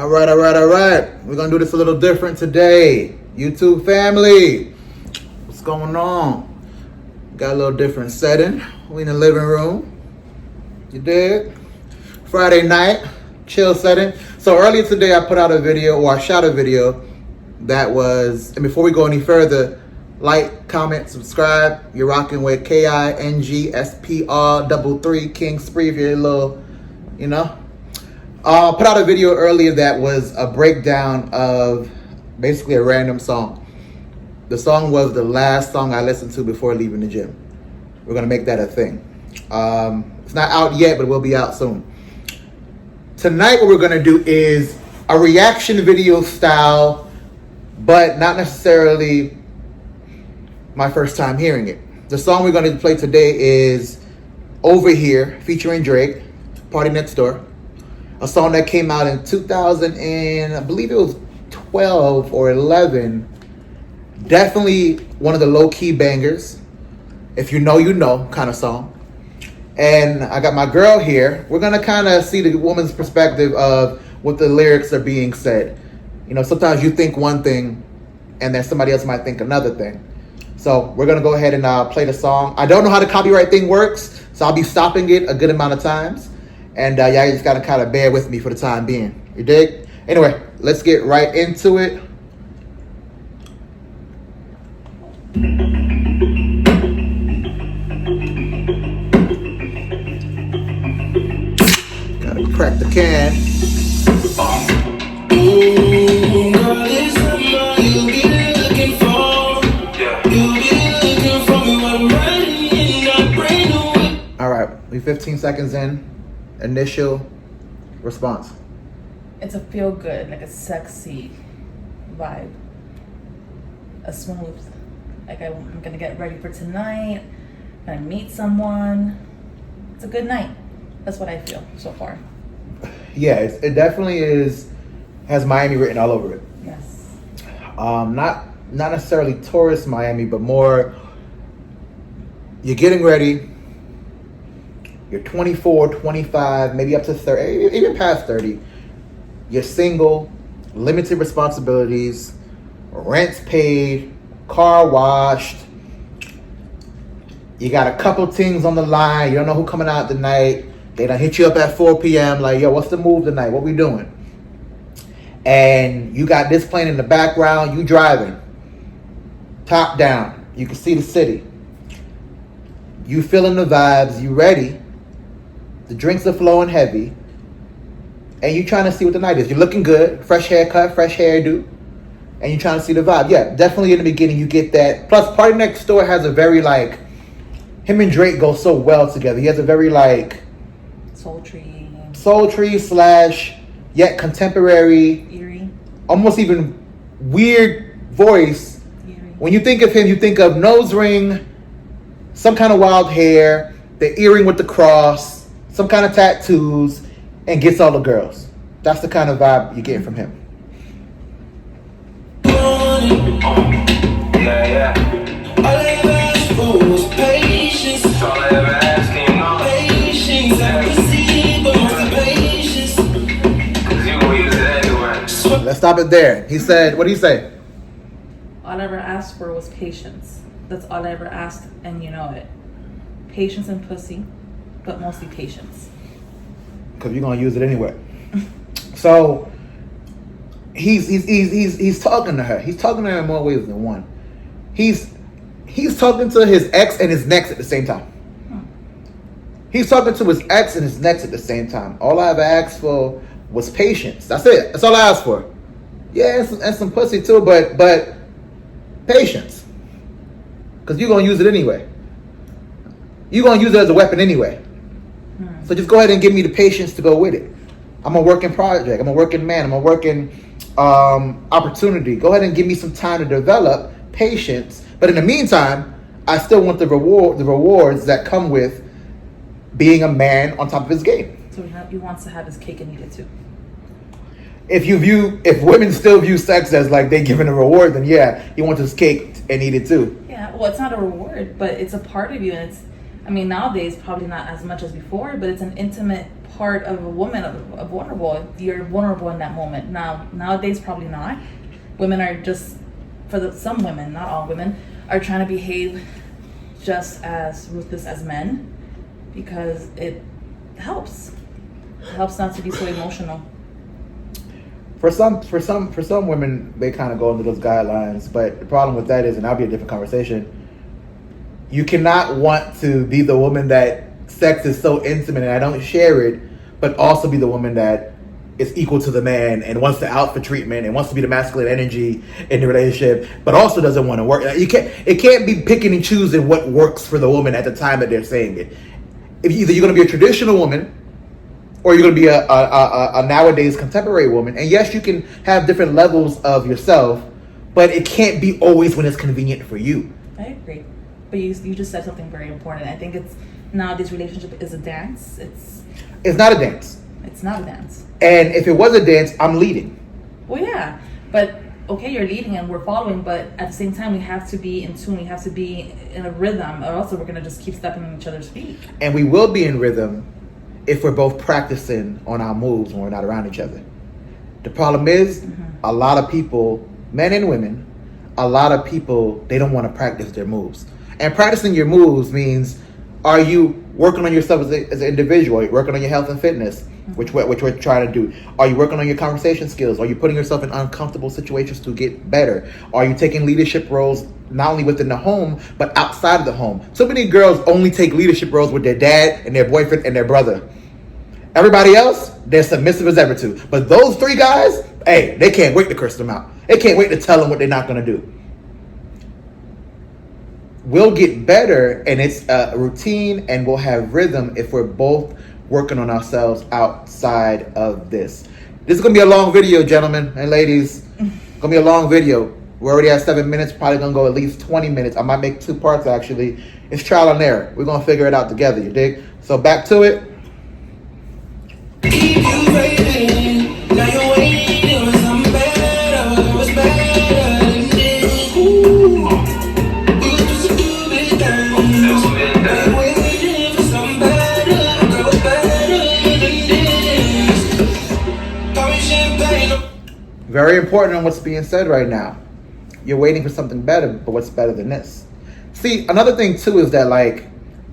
All right. We're gonna do this a little different today. YouTube family, what's going on? Got a little different setting. We in the living room. You dig? Friday night, chill setting. So earlier today, I put out a video, or I shot a video that was. And before we go any further, like, comment, subscribe. You're rocking with KINGSPR33 King Spree. If you're a little, put out a video earlier that was a breakdown of basically a random song. The song was the last song I listened to before leaving the gym. We're gonna make that a thing. It's not out yet, but it will be out soon. Tonight, what we're gonna do is a reaction video style, but not necessarily my first time hearing it. The song we're gonna play today is Over Here, featuring Drake, Partynextdoor. A song that came out in 2000 and I believe it was 12 or 11. Definitely one of the low-key bangers. If you know kind of song. And I got my girl here. We're going to kind of see the woman's perspective of what the lyrics are being said. Sometimes you think one thing and then somebody else might think another thing. So we're going to go ahead and play the song. I don't know how the copyright thing works, so I'll be stopping it a good amount of times. And y'all just got to kind of bear with me for the time being. You dig? Anyway, let's get right into it. Gotta crack the can. All right, we 15 seconds in. Initial response. It's a feel good, like a sexy vibe. A smooth, like I'm gonna get ready for tonight, gonna meet someone. It's a good night. That's what I feel so far. Yeah, it definitely has Miami written all over it. Yes. Not necessarily tourist Miami, but more you're getting ready. You're 24, 25, maybe up to 30, even past 30. You're single, limited responsibilities, rent's paid, car washed. You got a couple things on the line. You don't know who coming out tonight. They done hit you up at 4 p.m. Like, yo, what's the move tonight? What we doing? And you got this playing in the background. You driving. Top down. You can see the city. You feeling the vibes. You ready. The drinks are flowing heavy. And you trying to see what the night is. You're looking good. Fresh haircut, fresh hairdo. And you trying to see the vibe. Yeah, definitely in the beginning you get that. Plus, Partynextdoor has a very, him and Drake go so well together. He has a very, sultry / yet contemporary. Eerie. Almost even weird voice. Eerie. When you think of him, you think of nose ring, some kind of wild hair, the earring with the cross, some kind of tattoos, and gets all the girls. That's the kind of vibe you get from him. Yeah. All I ever asked for was patience. All I ever asked, patience. I receive, but most patience. Cause you gon' use it anyway. Let's stop it there. He said, what did he say? All I ever asked for was patience. That's all I ever asked, and you know it. Patience and pussy, but mostly patience. Because you're gonna use it anyway. So he's talking to her. He's talking to her in more ways than one. He's talking to his ex and his next at the same time. He's talking to his ex and his next at the same time. All I ever asked for was patience. That's it. That's all I asked for. Yeah, and some pussy too, but patience. Because you're gonna use it anyway. You're gonna use it as a weapon anyway. So just go ahead and give me the patience to go with it. I'm a working project. I'm a working man. I'm a working opportunity. Go ahead and give me some time to develop patience. But in the meantime, I still want the rewards that come with being a man on top of his game. So he wants to have his cake and eat it too. If women still view sex as like they giving a reward, then yeah, he wants his cake and eat it too. Yeah, well, it's not a reward, but it's a part of you, and it's I mean, nowadays probably not as much as before, but it's an intimate part of a woman, of vulnerable. You're vulnerable in that moment. Nowadays probably not. Women are just, some women, not all women, are trying to behave just as ruthless as men because it helps. It helps not to be so emotional. For some women, they kind of go into those guidelines. But the problem with that is, and that'll be a different conversation, you cannot want to be the woman that sex is so intimate and I don't share it, but also be the woman that is equal to the man and wants the alpha treatment and wants to be the masculine energy in the relationship, but also doesn't want to work. It can't be picking and choosing what works for the woman at the time that they're saying it. If either you're going to be a traditional woman or you're going to be a nowadays contemporary woman. And yes, you can have different levels of yourself, but it can't be always when it's convenient for you. I agree. But you just said something very important. I think it's nowadays relationship is a dance. It's not a dance. It's not a dance. And if it was a dance, I'm leading. Well, yeah. But, okay, you're leading and we're following, but at the same time, we have to be in tune. We have to be in a rhythm, or else we're going to just keep stepping on each other's feet. And we will be in rhythm if we're both practicing on our moves when we're not around each other. The problem is, a lot of people, men and women, a lot of people, they don't want to practice their moves. And practicing your moves means, are you working on yourself as an individual? Are you working on your health and fitness, which we're trying to do? Are you working on your conversation skills? Are you putting yourself in uncomfortable situations to get better? Are you taking leadership roles not only within the home, but outside of the home? So many girls only take leadership roles with their dad and their boyfriend and their brother. Everybody else, they're submissive as ever to. But those three guys, hey, they can't wait to curse them out. They can't wait to tell them what they're not going to do. We'll get better, and it's a routine, and we'll have rhythm if we're both working on ourselves outside of this. This is going to be a long video, gentlemen and ladies. It's going to be a long video. We're already at 7 minutes, probably going to go at least 20 minutes. I might make 2 parts, actually. It's trial and error. We're going to figure it out together, you dig? So back to it. Keep you waiting. Now you're waiting for something better. What's better than this? Ooh, it's a stupid thing. I'm waiting for something better. Girl, what's better than this? Got me champagne. Very important on what's being said right now. You're waiting for something better, but what's better than this? See, another thing too is that, like,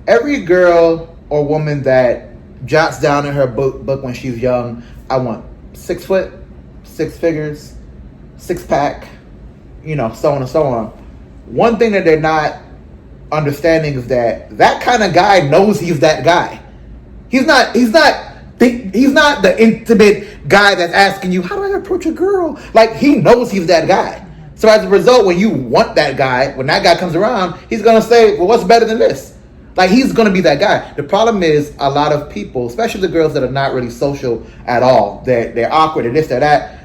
every girl or woman that jots down in her book when she's young, I want 6 foot, 6 figures, 6-pack, so on and so on. One thing that they're not understanding is that kind of guy knows he's that guy. He's not the intimate guy that's asking you, how do I approach a girl? Like, he knows he's that guy. So as a result, when you want that guy, when that guy comes around, he's going to say, well, what's better than this? Like, he's going to be that guy. The problem is a lot of people, especially the girls that are not really social at all, they're awkward and this or that,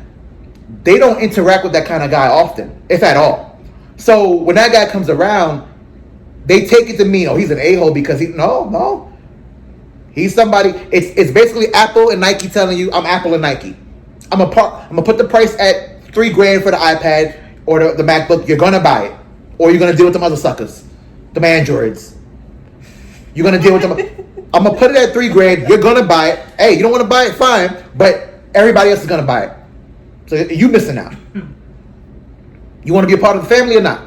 they don't interact with that kind of guy often, if at all. So when that guy comes around, they take it to mean, oh, he's an a-hole because no. He's somebody, it's basically Apple and Nike telling you, I'm Apple and Nike. I'm gonna put the price at $3,000 for the iPad or the MacBook. You're going to buy it. Or you're going to deal with them other suckers, them Androids. You're going to deal with them. I'm going to put it at $3,000. You're going to buy it. Hey, you don't want to buy it? Fine. But everybody else is going to buy it. So you missing out. You want to be a part of the family or not?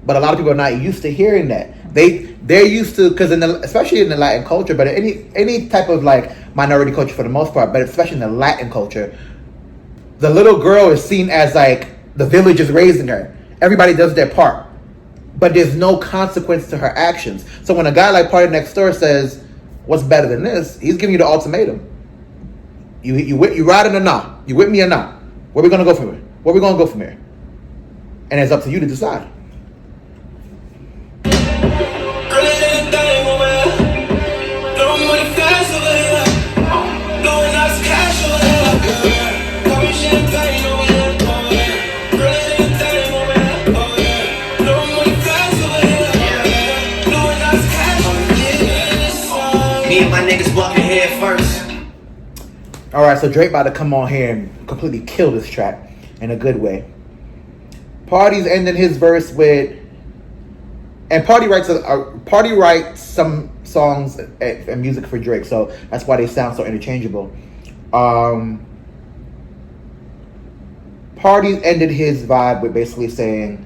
But a lot of people are not used to hearing that. They're used to, because especially in the Latin culture, but any type of like minority culture for the most part, but especially in the Latin culture, the little girl is seen as like the village is raising her. Everybody does their part. But there's no consequence to her actions. So when a guy like Partynextdoor says, what's better than this? He's giving you the ultimatum. You riding or not? You with me or not? Where we going to go from here? Where we going to go from here? And it's up to you to decide. All right, so Drake about to come on here and completely kill this track in a good way. Party's ending his verse with, and Party writes some songs and music for Drake, so that's why they sound so interchangeable. Party ended his vibe with basically saying,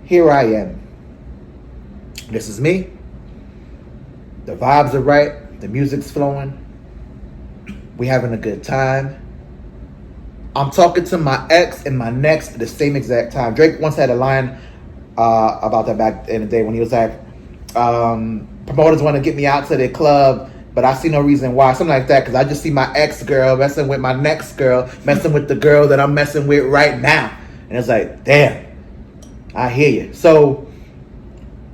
"Here I am. This is me. The vibes are right. The music's flowing. We having a good time. I'm talking to my ex and my next at the same exact time." Drake once had a line about that back in the day when he was like, "Promoters want to get me out to the club, but I see no reason why," something like that, because I just see my ex girl messing with my next girl, messing with the girl that I'm messing with right now. And it's like, damn, I hear you. So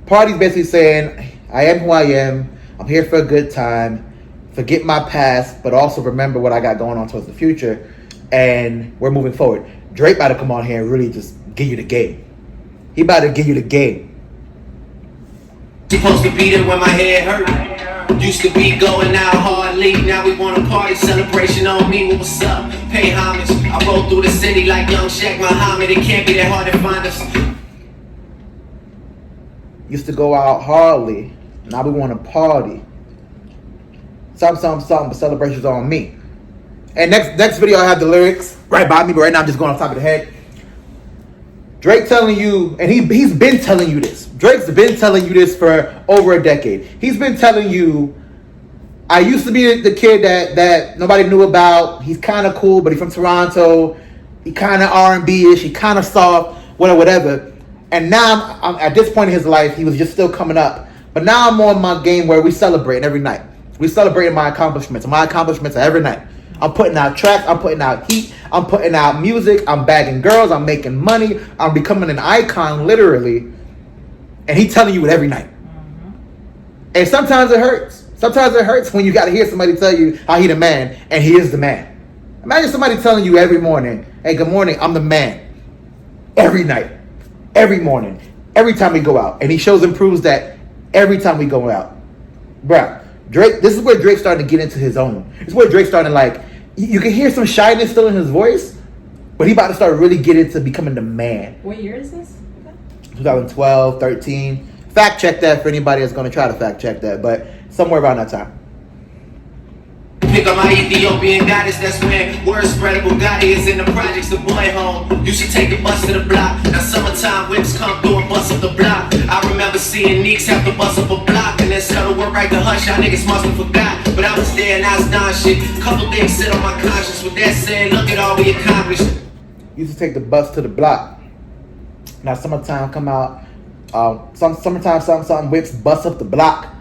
Party's basically saying, I am who I am. I'm here for a good time. Forget my past, but also remember what I got going on towards the future. And we're moving forward. Drake about to come on here and really just give you the game. He about to give you the game. Supposed to be there when my head hurt. Used to be going out hardly. Now we want a party celebration on me. What's up? Pay homage. I roll through the city like young Shaq Muhammad. It can't be that hard to find us. Used to go out hardly. Now we want to party. Something, but celebrations on me. And next video I have the lyrics right by me, but right now I'm just going on top of the head. Drake telling you, and he's been telling you this. Drake's been telling you this for over a decade. He's been telling you, I used to be the kid that nobody knew about. He's kind of cool, but he's from Toronto. He kind of R&B-ish. He kind of soft, whatever. And now, I'm at this point in his life, he was just still coming up. But now I'm on my game where we celebrate every night. We celebrate my accomplishments. My accomplishments are every night. I'm putting out tracks. I'm putting out heat. I'm putting out music. I'm bagging girls. I'm making money. I'm becoming an icon, literally. And he's telling you it every night. Mm-hmm. And sometimes it hurts. Sometimes it hurts when you got to hear somebody tell you how he the man, and he is the man. Imagine somebody telling you every morning, "Hey, good morning, I'm the man." Every night. Every morning. Every time we go out. And he shows and proves that every time we go out. Bruh. Drake, this is where Drake's starting to get into his own. This is where Drake's starting to, like, you can hear some shyness still in his voice, but he about to start really getting into becoming the man. What year is this? 2012, 13. Fact check that for anybody that's going to try to fact check that, but somewhere around that time. Pick up my Ethiopian goddess, that's when word spread. Bugatti is in the projects, the boy home. You should take a bus to the block. Now summertime whips come through and bust up the block. I remember seeing Neeks have to bust up a block and then settle work right to hush. Y'all niggas must have forgot, but I was there and I was done shit. Couple things sit on my conscience. With that said, look at all we accomplished. Used to take the bus to the block. Now summertime come out. Summertime something whips bust up the block.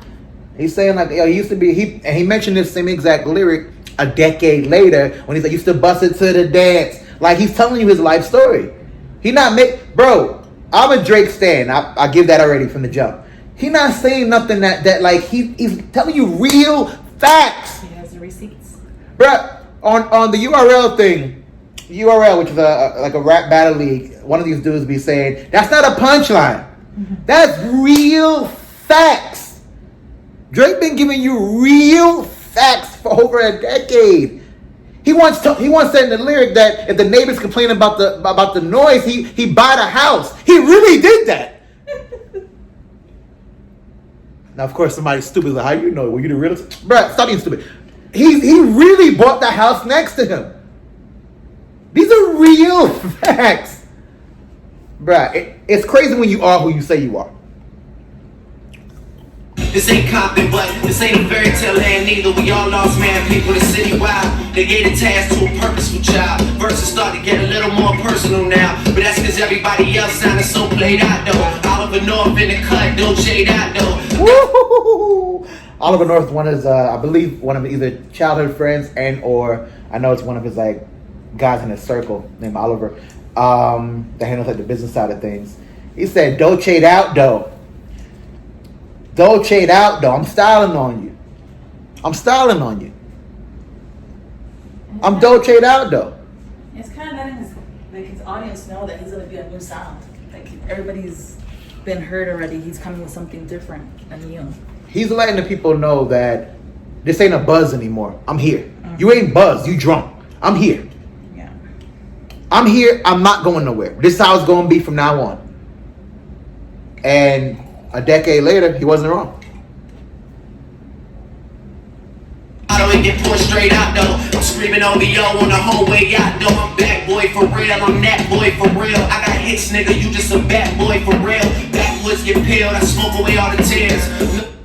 He's saying, like, yo, he used to be, he mentioned this same exact lyric a decade later when he's like, used to bust it to the dance. Like, he's telling you his life story. He not bro, I'm a Drake stan. I give that already from the jump. He not saying nothing that like, he's telling you real facts. He has the receipts. Bruh, on the URL thing, URL, which is like a rap battle league, one of these dudes be saying, that's not a punchline. Mm-hmm. That's real facts. Drake been giving you real facts for over a decade. He once said in the lyric that if the neighbors complain about the noise, he buy the house. He really did that. Now, of course, somebody's stupid. Like, how you know? Were you the realtor? Bruh, stop being stupid. He really bought the house next to him. These are real facts. Bruh, it's crazy when you are who you say you are. This ain't Compton, but this ain't a fairy tale land neither. We all lost man people, the city wild. They gave the task to a purposeful child. Verses start to get a little more personal now, but that's cause everybody else sounded so played out though. Oliver North in the cut, don't shade out though. Woo-hoo-hoo-hoo. Oliver North, one of his, I believe, one of either childhood friends and or I know it's one of his like guys in his circle named Oliver, that handles like the business side of things. He said, "Don't shade out though. Don't shade out though. I'm styling on you. I'm styling on you. I'm don't shade out though." It's kind of letting his audience know that he's gonna be a new sound. Like, everybody's been heard already. He's coming with something different and new. He's letting the people know that this ain't a buzz anymore. I'm here. Mm-hmm. You ain't buzzed. You drunk. I'm here. Yeah. I'm here. I'm not going nowhere. This is how it's going to be from now on. And a decade later, he wasn't wrong. I don't get pushed straight out though. I'm screaming OVO on the whole way out though. I'm back boy for real, I'm that boy for real. I got hits, nigga, you just a bad boy for real. Backwoods get peeled, I smoke away all the tears.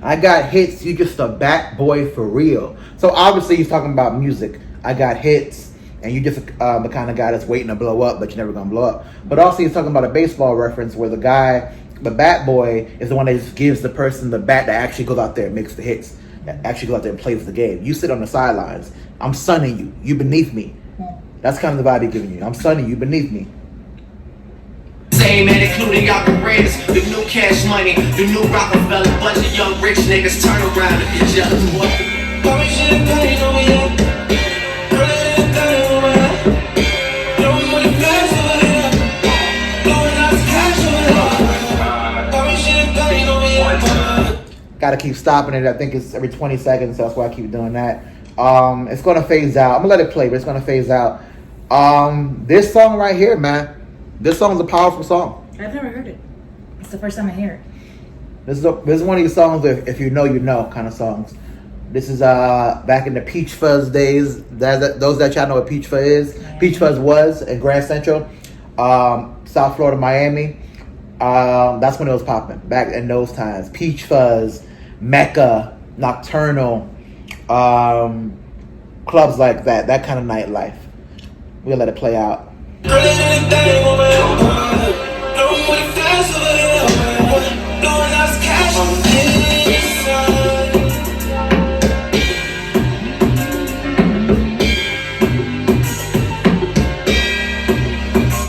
I got hits, you just a bat boy for real. So obviously he's talking about music. I got hits, and you just the kind of guy that's waiting to blow up, but you're never gonna blow up. But also he's talking about a baseball reference where the guy, the bat boy, is the one that just gives the person the bat that actually goes out there and makes the hits. That actually goes out there and plays the game. You sit on the sidelines. I'm sunning you. You beneath me. That's kind of the vibe he's giving you. I'm sunning you beneath me. Same man, including y'all careers. The new cash money, the new Rockefeller, bunch of young rich niggas turn around and get jealous. What? Gotta keep stopping it. I think it's every 20 seconds, so that's why I keep doing that. It's gonna phase out. I'm gonna let it play, but it's gonna phase out. This song right here, man. This song is a powerful song. I've never heard it. It's the first time I hear it. This is one of these songs where if you know kind of songs. This is back in the Peach Fuzz days. Those that y'all know what Peach Fuzz is. Miami. Peach Fuzz was in Grand Central, South Florida, Miami. That's when it was popping back in those times. Peach Fuzz, Mecca, Nocturnal, clubs like that kind of nightlife. We'll let it play out.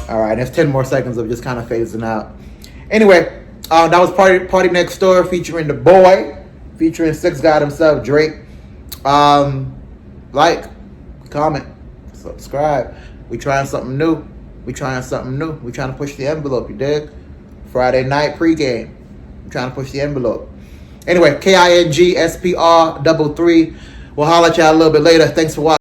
All right, there's 10 more seconds of just kind of phasing out. Anyway, that was Party Next Door featuring The Boy, featuring Six God himself, Drake. Like, comment, subscribe. We trying something new. We trying to push the envelope, you dig? Friday night pregame. I'm trying to push the envelope. Anyway, KINGSPR33. We'll holler at y'all a little bit later. Thanks for watching.